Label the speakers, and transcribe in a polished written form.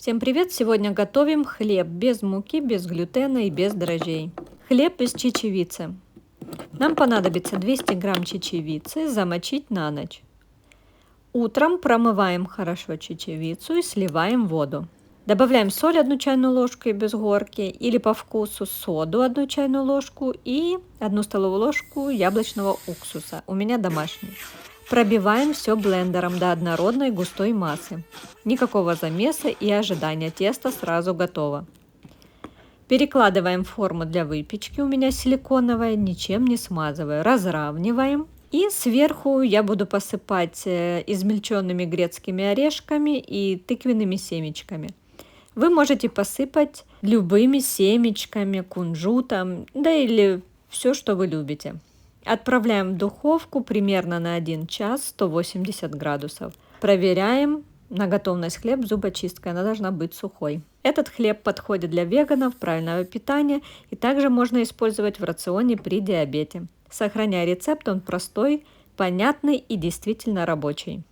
Speaker 1: Всем привет! Сегодня готовим хлеб без муки, без глютена и без дрожжей. Хлеб из чечевицы. Нам понадобится 200 грамм чечевицы, замочить на ночь. Утром промываем хорошо чечевицу и сливаем воду. Добавляем соль 1 чайную ложку без горки или по вкусу соду 1 чайную ложку и 1 столовую ложку яблочного уксуса. У меня домашний. Пробиваем все блендером до однородной густой массы. Никакого замеса и ожидания, тесто сразу готово. Перекладываем в форму для выпечки, у меня силиконовая, ничем не смазываю. Разравниваем. И сверху я буду посыпать измельченными грецкими орешками и тыквенными семечками. Вы можете посыпать любыми семечками, кунжутом, да или все, что вы любите. Отправляем в духовку примерно на 1 час, 180 градусов. Проверяем на готовность хлеб зубочисткой, она должна быть сухой. Этот хлеб подходит для веганов, правильного питания и также можно использовать в рационе при диабете. Сохраняя рецепт, он простой, понятный и действительно рабочий.